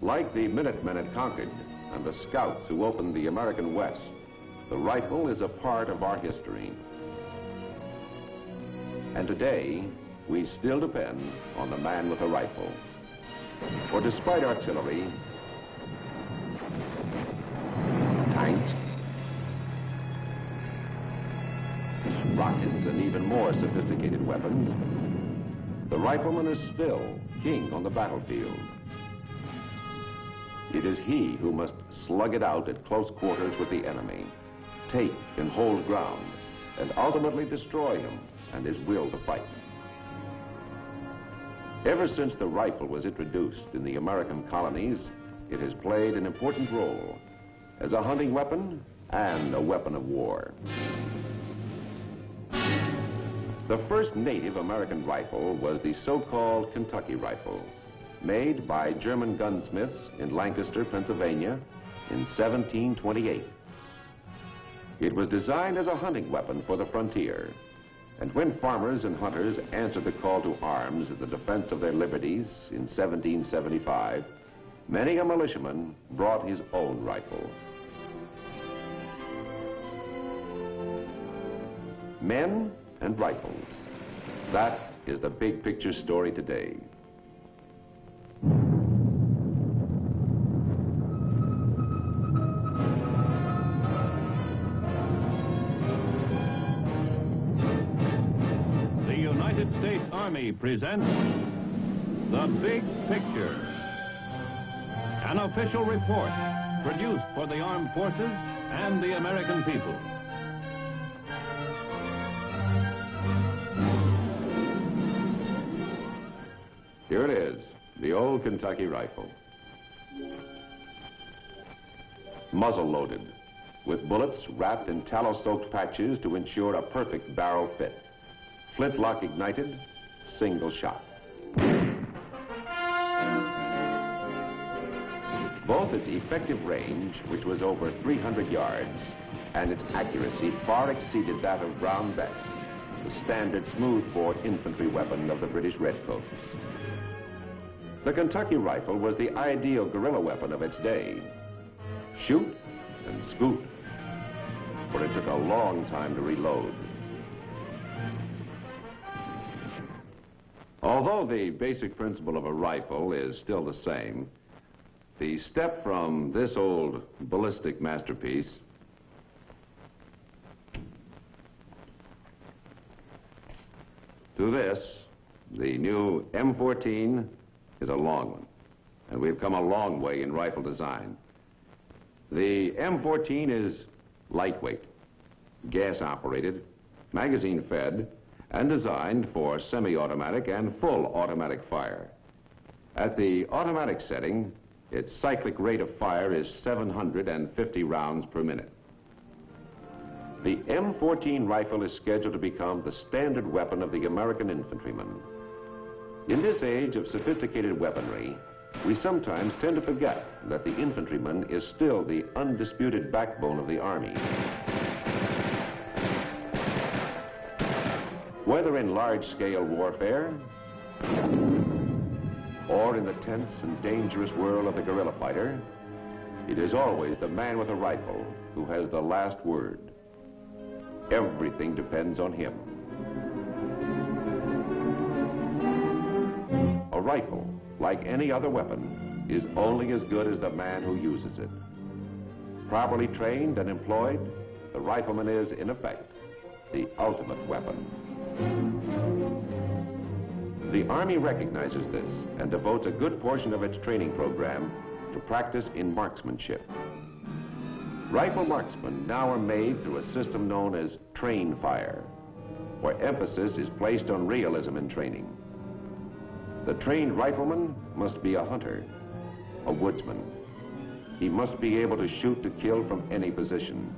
Like the Minutemen at Concord and the Scouts who opened the American West, the rifle is a part of our history. And today, we still depend on the man with a rifle. For despite artillery, tanks, rockets, and even more sophisticated weapons, the rifleman is still king on the battlefield. It is he who must slug it out at close quarters with the enemy, take and hold ground, and ultimately destroy him and his will to fight. Ever since the rifle was introduced in the American colonies, it has played an important role as a hunting weapon and a weapon of war. The first native American rifle was the so-called Kentucky rifle, made by German gunsmiths in Lancaster, Pennsylvania in 1728. It was designed as a hunting weapon for the frontier, and when farmers and hunters answered the call to arms in the defense of their liberties in 1775, many a militiaman brought his own rifle. Men and rifles. That is the big picture story today. The United States Army presents The Big Picture, an official report produced for the armed forces and the American people. Here it is, the old Kentucky rifle. Muzzle loaded, with bullets wrapped in tallow-soaked patches to ensure a perfect barrel fit. Flintlock ignited, single shot. Both its effective range, which was over 300 yards, and its accuracy far exceeded that of Brown Bess, the standard smooth-bore infantry weapon of the British Redcoats. The Kentucky rifle was the ideal guerrilla weapon of its day. Shoot and scoot, but it took a long time to reload. Although the basic principle of a rifle is still the same, the step from this old ballistic masterpiece to this, the new M14, is a long one, and we've come a long way in rifle design. The M14 is lightweight, gas-operated, magazine-fed, and designed for semi-automatic and full automatic fire. At the automatic setting, its cyclic rate of fire is 750 rounds per minute. The M14 rifle is scheduled to become the standard weapon of the American infantryman. In this age of sophisticated weaponry, we sometimes tend to forget that the infantryman is still the undisputed backbone of the Army. Whether in large-scale warfare or in the tense and dangerous world of the guerrilla fighter, it is always the man with a rifle who has the last word. Everything depends on him. A rifle, like any other weapon, is only as good as the man who uses it. Properly trained and employed, the rifleman is, in effect, the ultimate weapon. The Army recognizes this and devotes a good portion of its training program to practice in marksmanship. Rifle marksmen now are made through a system known as train fire, where emphasis is placed on realism in training. The trained rifleman must be a hunter, a woodsman. He must be able to shoot to kill from any position.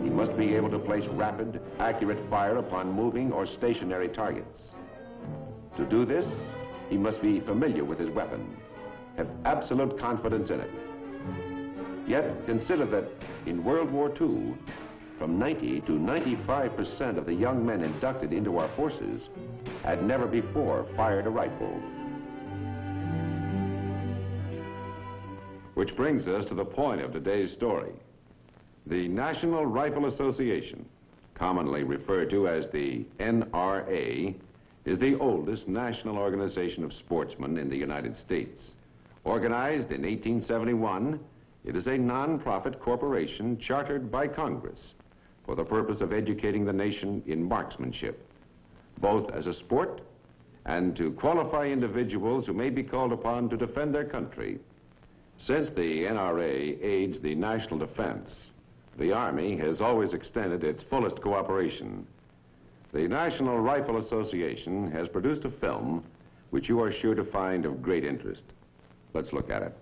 He must be able to place rapid, accurate fire upon moving or stationary targets. To do this, he must be familiar with his weapon, have absolute confidence in it. Yet consider that in World War II, from 90 to 95% of the young men inducted into our forces had never before fired a rifle. Which brings us to the point of today's story. The National Rifle Association, commonly referred to as the NRA, is the oldest national organization of sportsmen in the United States. Organized in 1871, it is a non-profit corporation chartered by Congress for the purpose of educating the nation in marksmanship, both as a sport and to qualify individuals who may be called upon to defend their country. Since the NRA aids the national defense, the Army has always extended its fullest cooperation. The National Rifle Association has produced a film which you are sure to find of great interest. Let's look at it.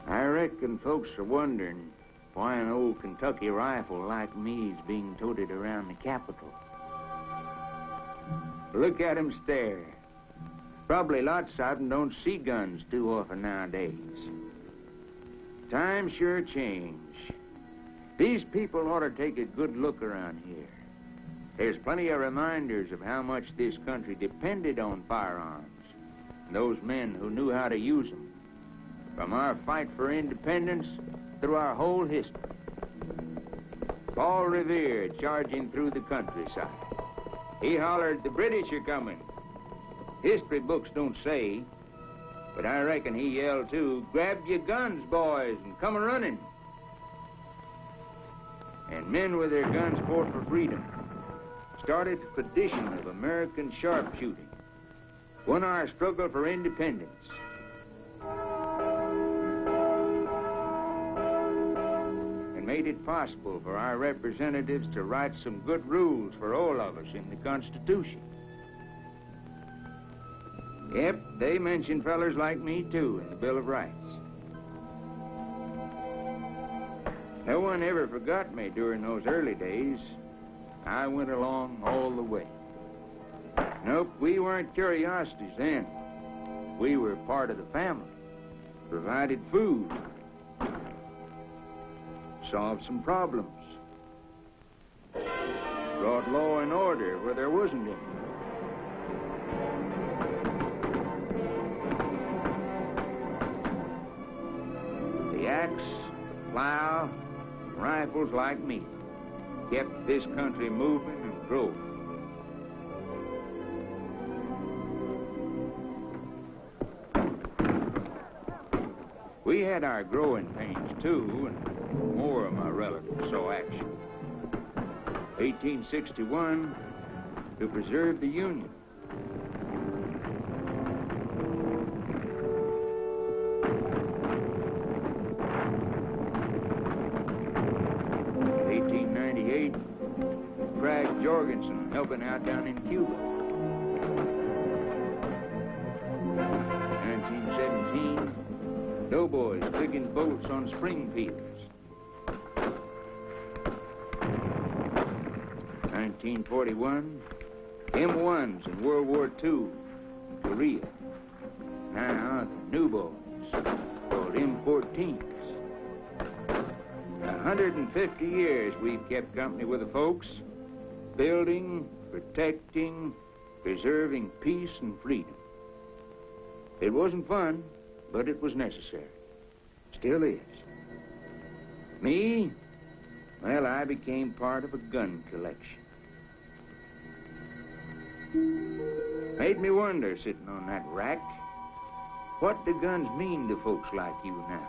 I reckon folks are wondering why an old Kentucky rifle like me is being toted around the Capitol. Look at 'em stare. Probably lots of 'em don't see guns too often nowadays. Times sure change. These people ought to take a good look around here. There's plenty of reminders of how much this country depended on firearms and those men who knew how to use them. From our fight for independence through our whole history. Paul Revere charging through the countryside. He hollered, "The British are coming." History books don't say, but I reckon he yelled too, "Grab your guns, boys, and come a-running." And men with their guns fought for freedom. Started the tradition of American sharpshooting. Won our struggle for independence. Made it possible for our representatives to write some good rules for all of us in the Constitution. Yep, they mentioned fellers like me, too, in the Bill of Rights. No one ever forgot me during those early days. I went along all the way. Nope, we weren't curiosities then. We were part of the family. Provided food. Solved some problems. Brought law and order where there wasn't any. The axe, the plow, and rifles like me kept this country moving and growing. We had our growing pains, too, and more of my relatives saw action. 1861, to preserve the Union. In 1898, Craig Jorgensen helping out down in Cuba. 1917, doughboys digging bolts on spring peelers. 1941, M1s in World War II in Korea. Now, the new boys, called M14s. 150 years we've kept company with the folks, building, protecting, preserving peace and freedom. It wasn't fun, but it was necessary. Still is. Me? Well, I became part of a gun collection. Made me wonder, sitting on that rack, what do guns mean to folks like you now?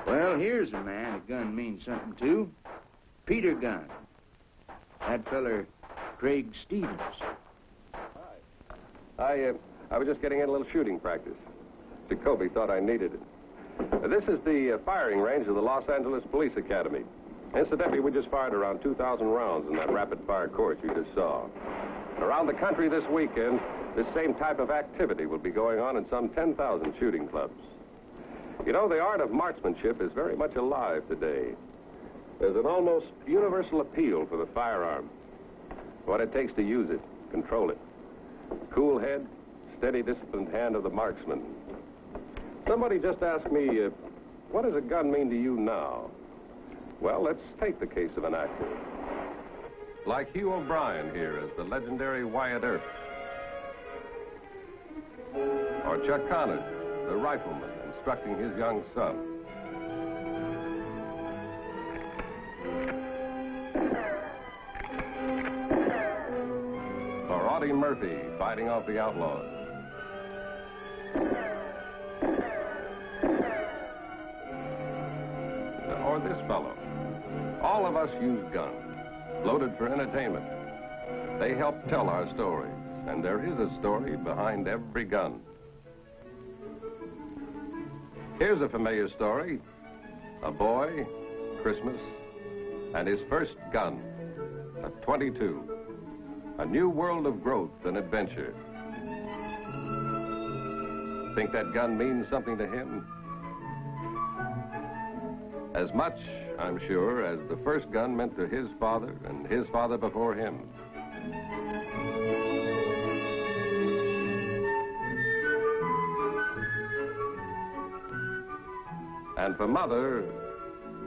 Well, here's a man a gun means something to. Peter Gunn. That feller, Craig Stevens. I was just getting in a little shooting practice. Jacoby thought I needed it. This is the firing range of the Los Angeles Police Academy. Incidentally, we just fired around 2,000 rounds in that rapid-fire course you just saw. Around the country this weekend, this same type of activity will be going on in some 10,000 shooting clubs. You know, the art of marksmanship is very much alive today. There's an almost universal appeal for the firearm. What it takes to use it, control it. Cool head, steady, disciplined hand of the marksman. Somebody just asked me, what does a gun mean to you now? Well, let's take the case of an actor. Like Hugh O'Brien here as the legendary Wyatt Earp. Or Chuck Connors, the rifleman, instructing his young son. Or Audie Murphy fighting off the outlaws. Or this fellow. All of us use guns, loaded for entertainment. They help tell our story, and there is a story behind every gun. Here's a familiar story. A boy, Christmas, and his first gun, a .22. A new world of growth and adventure. Think that gun means something to him? As much, I'm sure, as the first gun meant to his father and his father before him. And for Mother,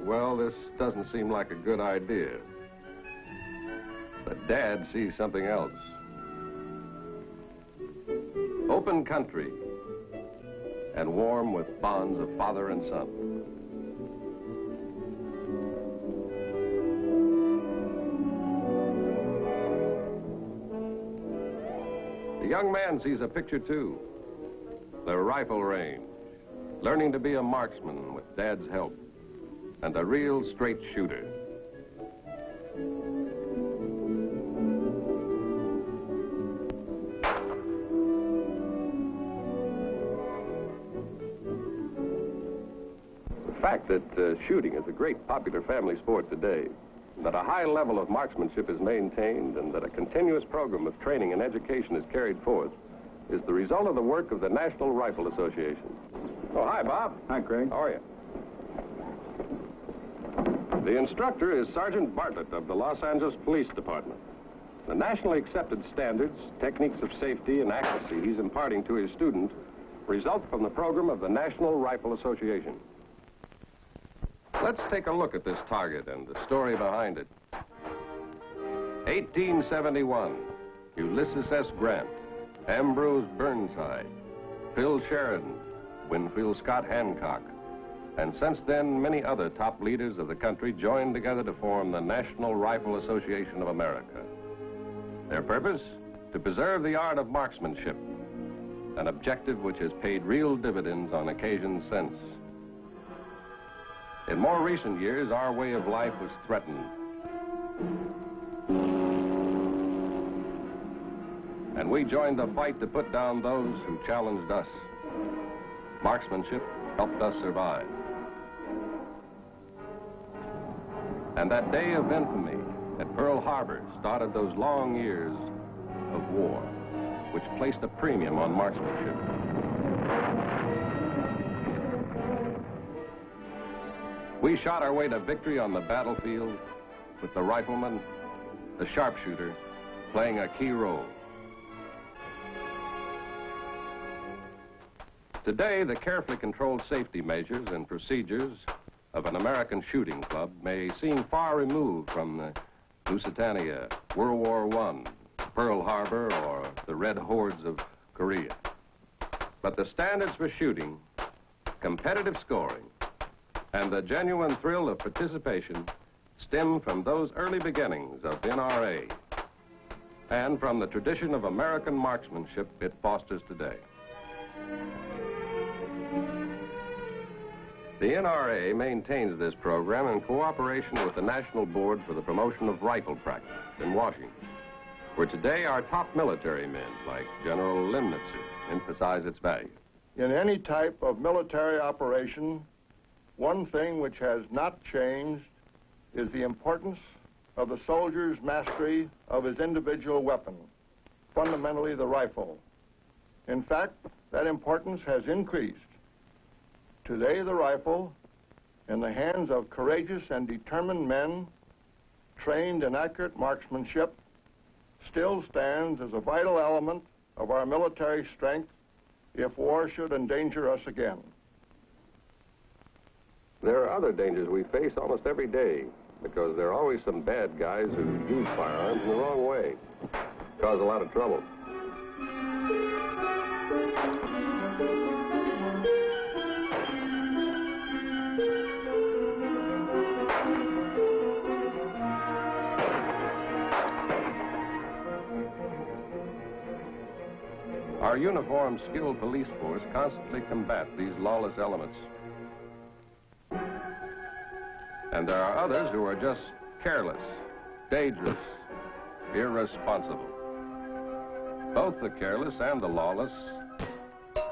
well, this doesn't seem like a good idea. But Dad sees something else. Open country and warm with bonds of father and son. The young man sees a picture too. The rifle range, learning to be a marksman with Dad's help, and a real straight shooter. The fact that shooting is a great popular family sport today, that a high level of marksmanship is maintained, and that a continuous program of training and education is carried forth, is the result of the work of the National Rifle Association. Oh, hi, Bob. Hi, Craig. How are you? The instructor is Sergeant Bartlett of the Los Angeles Police Department. The nationally accepted standards, techniques of safety, and accuracy he's imparting to his students result from the program of the National Rifle Association. Let's take a look at this target and the story behind it. 1871, Ulysses S. Grant, Ambrose Burnside, Phil Sheridan, Winfield Scott Hancock, and since then, many other top leaders of the country joined together to form the National Rifle Association of America. Their purpose? To preserve the art of marksmanship, an objective which has paid real dividends on occasions since. In more recent years, our way of life was threatened. And we joined the fight to put down those who challenged us. Marksmanship helped us survive. And that day of infamy at Pearl Harbor started those long years of war, which placed a premium on marksmanship. We shot our way to victory on the battlefield with the rifleman, the sharpshooter, playing a key role. Today, the carefully controlled safety measures and procedures of an American shooting club may seem far removed from the Lusitania, World War I, Pearl Harbor, or the Red Hordes of Korea. But the standards for shooting, competitive scoring, and the genuine thrill of participation stem from those early beginnings of NRA and from the tradition of American marksmanship it fosters today. The NRA maintains this program in cooperation with the National Board for the Promotion of Rifle Practice in Washington. where today our top military men, like General Limnitzer, emphasize its value. In any type of military operation, one thing which has not changed is the importance of the soldier's mastery of his individual weapon, fundamentally the rifle. In fact, that importance has increased. Today, the rifle, in the hands of courageous and determined men trained in accurate marksmanship, still stands as a vital element of our military strength if war should endanger us again. There are other dangers we face almost every day, because there are always some bad guys who use firearms in the wrong way, cause a lot of trouble. Our uniformed, skilled police force constantly combat these lawless elements. And there are others who are just careless, dangerous, irresponsible. Both the careless and the lawless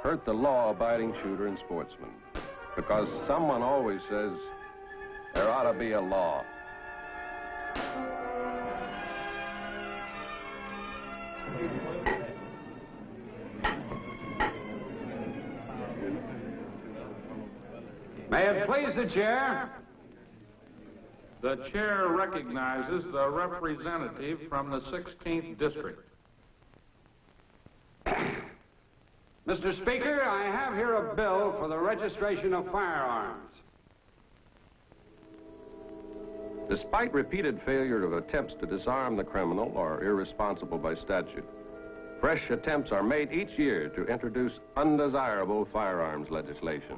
hurt the law-abiding shooter and sportsman, because someone always says there ought to be a law. May it please the chair? The chair recognizes the representative from the 16th District. Mr. Speaker, I have here a bill for the registration of firearms. Despite repeated failure of attempts to disarm the criminal or irresponsible by statute, fresh attempts are made each year to introduce undesirable firearms legislation.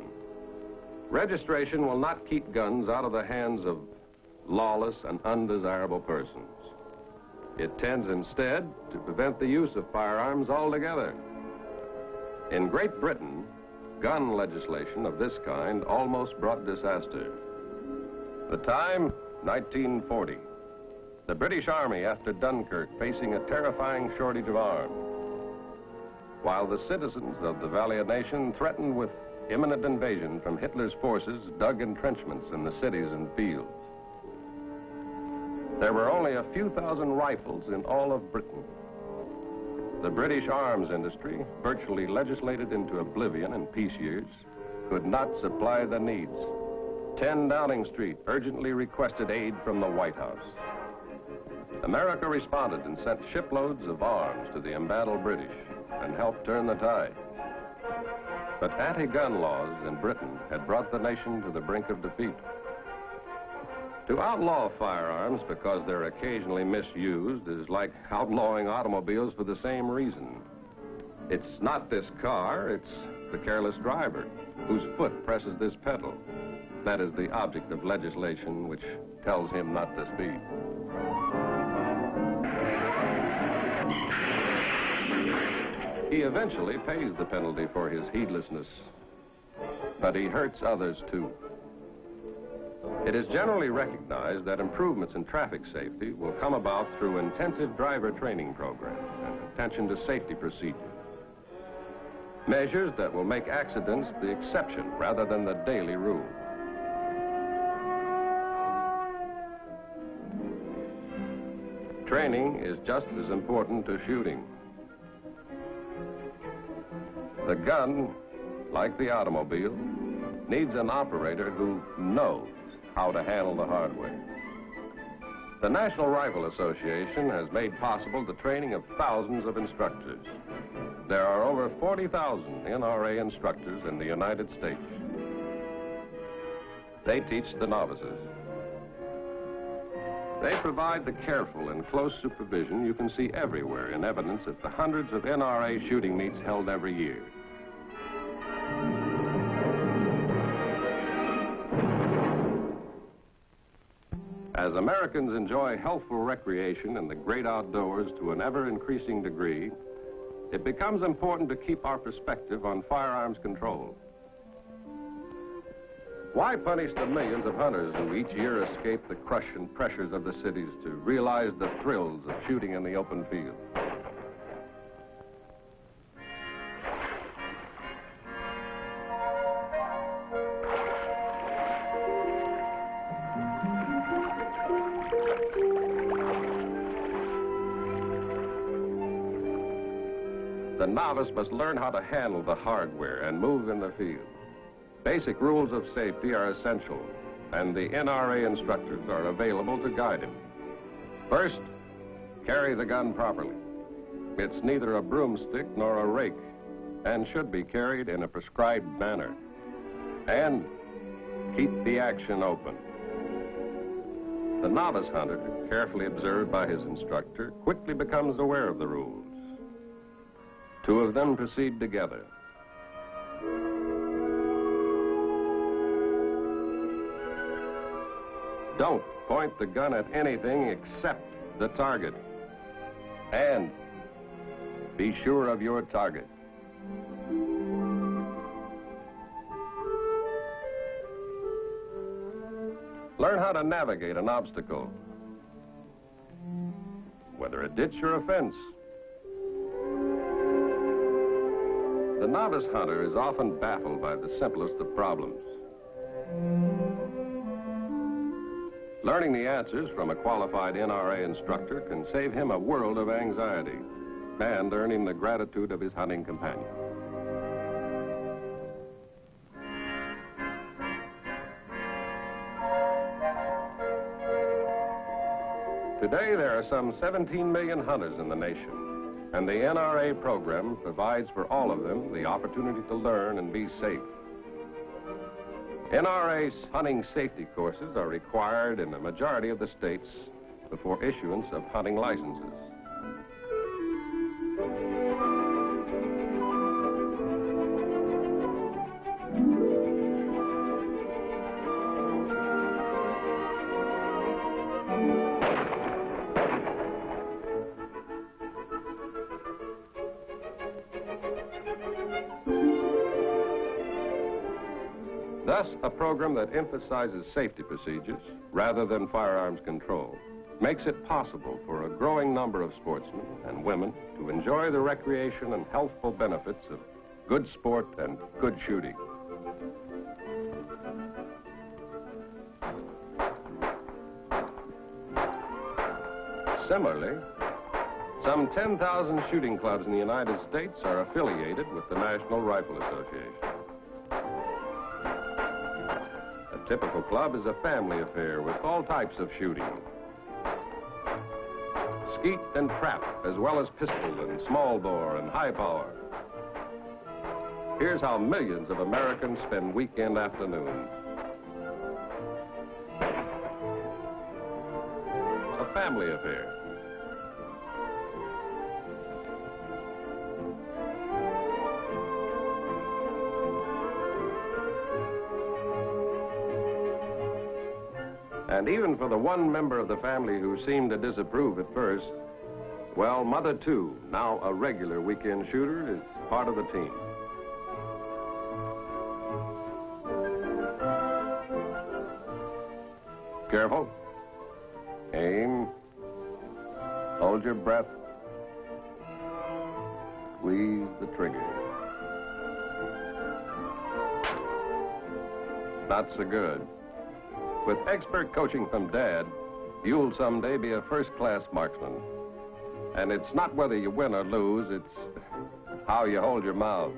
Registration will not keep guns out of the hands of lawless and undesirable persons. It tends instead to prevent the use of firearms altogether. In Great Britain, gun legislation of this kind almost brought disaster. The time, 1940. The British Army after Dunkirk facing a terrifying shortage of arms, while the citizens of the valiant nation threatened with imminent invasion from Hitler's forces dug entrenchments in the cities and fields. There were only a few thousand rifles in all of Britain. The British arms industry, virtually legislated into oblivion in peace years, could not supply the needs. 10 Downing Street urgently requested aid from the White House. America responded and sent shiploads of arms to the embattled British and helped turn the tide. But anti-gun laws in Britain had brought the nation to the brink of defeat. To outlaw firearms because they're occasionally misused is like outlawing automobiles for the same reason. It's not this car, it's the careless driver whose foot presses this pedal. That is the object of legislation which tells him not to speed. He eventually pays the penalty for his heedlessness, but he hurts others too. It is generally recognized that improvements in traffic safety will come about through intensive driver training programs and attention to safety procedures. Measures that will make accidents the exception rather than the daily rule. Training is just as important to shooting. The gun, like the automobile, needs an operator who knows how to handle the hardware. The National Rifle Association has made possible the training of thousands of instructors. There are over 40,000 NRA instructors in the United States. They teach the novices. They provide the careful and close supervision you can see everywhere in evidence at the hundreds of NRA shooting meets held every year. As Americans enjoy healthful recreation in the great outdoors to an ever-increasing degree, it becomes important to keep our perspective on firearms control. Why punish the millions of hunters who each year escape the crush and pressures of the cities to realize the thrills of shooting in the open field? The novice must learn how to handle the hardware and move in the field. Basic rules of safety are essential, and the NRA instructors are available to guide him. First, carry the gun properly. It's neither a broomstick nor a rake, and should be carried in a prescribed manner. And keep the action open. The novice hunter, carefully observed by his instructor, quickly becomes aware of the rules. Two of them proceed together. Don't point the gun at anything except the target. And be sure of your target. Learn how to navigate an obstacle, whether a ditch or a fence. The novice hunter is often baffled by the simplest of problems. Learning the answers from a qualified NRA instructor can save him a world of anxiety and earn him the gratitude of his hunting companion. Today, there are some 17 million hunters in the nation, and the NRA program provides for all of them the opportunity to learn and be safe. NRA hunting safety courses are required in the majority of the states before issuance of hunting licenses. Thus, a program that emphasizes safety procedures rather than firearms control makes it possible for a growing number of sportsmen and women to enjoy the recreation and healthful benefits of good sport and good shooting. Similarly, some 10,000 shooting clubs in the United States are affiliated with the National Rifle Association. A typical club is a family affair with all types of shooting. Skeet and trap, as well as pistol and small bore and high power. Here's how millions of Americans spend weekend afternoons. A family affair. And even for the one member of the family who seemed to disapprove at first, well, Mother, too, now a regular weekend shooter, is part of the team. Careful. Aim. Hold your breath. Squeeze the trigger. Not so good. With expert coaching from Dad, you'll someday be a first-class marksman. And it's not whether you win or lose, it's how you hold your mouth.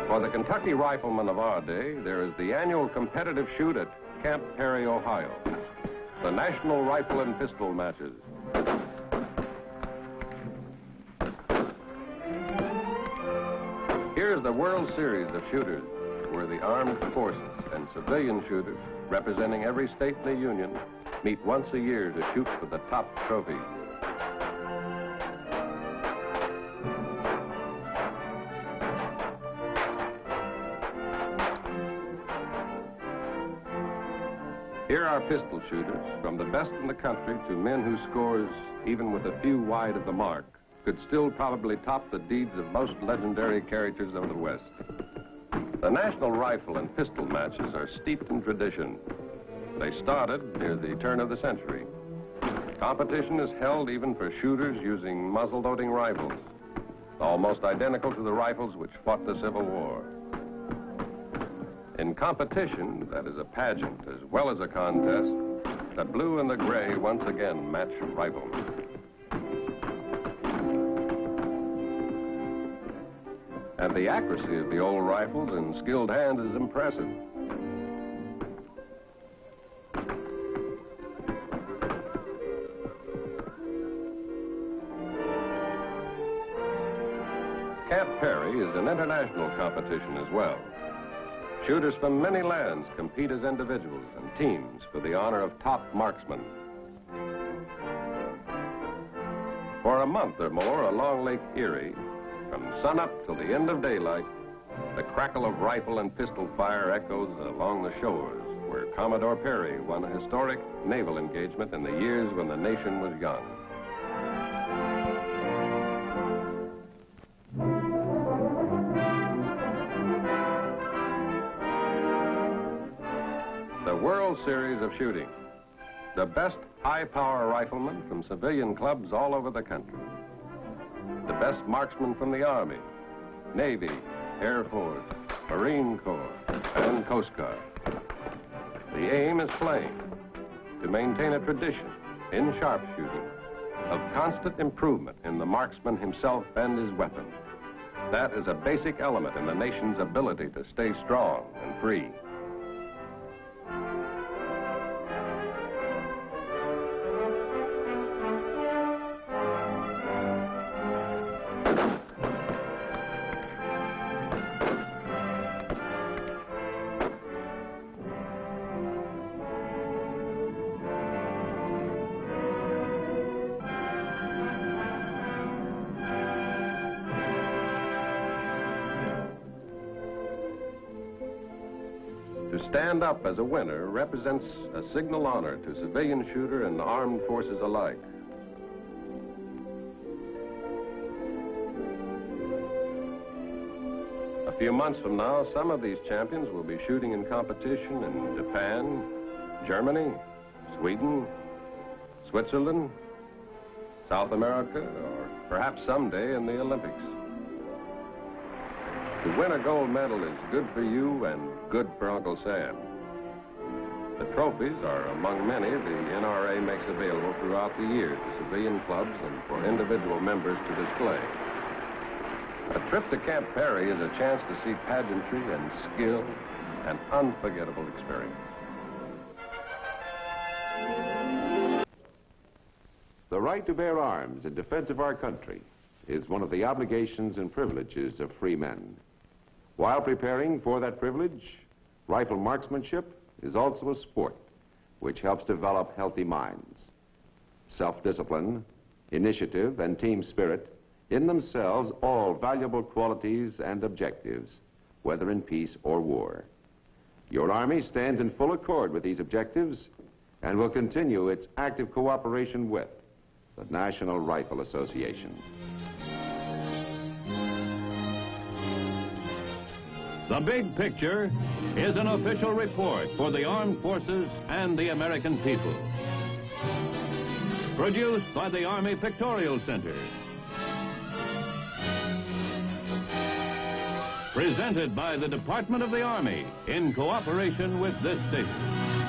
For the Kentucky riflemen of our day, there is the annual competitive shoot at Camp Perry, Ohio. The National Rifle and Pistol Matches. Here's the World Series of Shooters, where the armed forces and civilian shooters, representing every state in the Union, meet once a year to shoot for the top trophies. Here are pistol shooters, from the best in the country to men whose scores, even with a few wide of the mark, could still probably top the deeds of most legendary characters of the West. The national rifle and pistol matches are steeped in tradition. They started near the turn of the century. Competition is held even for shooters using muzzle-loading rifles, almost identical to the rifles which fought the Civil War. In competition, that is a pageant as well as a contest, the blue and the gray once again match rifles. And the accuracy of the old rifles in skilled hands is impressive. Camp Perry is an international competition as well. Shooters from many lands compete as individuals and teams for the honor of top marksmen. For a month or more along Lake Erie, from sunup till the end of daylight, the crackle of rifle and pistol fire echoes along the shores where Commodore Perry won a historic naval engagement in the years when the nation was young. The World Series of Shooting. The best high-power riflemen from civilian clubs all over the country. The best marksmen from the Army, Navy, Air Force, Marine Corps, and Coast Guard. The aim is plain, to maintain a tradition in sharpshooting of constant improvement in the marksman himself and his weapon. That is a basic element in the nation's ability to stay strong and free. To stand up as a winner represents a signal honor to civilian shooter and armed forces alike. A few months from now, some of these champions will be shooting in competition in Japan, Germany, Sweden, Switzerland, South America, or perhaps someday in the Olympics. To win a gold medal is good for you and good for Uncle Sam. The trophies are among many the NRA makes available throughout the year to civilian clubs and for individual members to display. A trip to Camp Perry is a chance to see pageantry and skill, an unforgettable experience. The right to bear arms in defense of our country is one of the obligations and privileges of free men. While preparing for that privilege, rifle marksmanship is also a sport which helps develop healthy minds. Self-discipline, initiative, and team spirit, in themselves all valuable qualities and objectives, whether in peace or war. Your Army stands in full accord with these objectives and will continue its active cooperation with the National Rifle Association. The Big Picture is an official report for the armed forces and the American people. Produced by the Army Pictorial Center. Presented by the Department of the Army in cooperation with this station.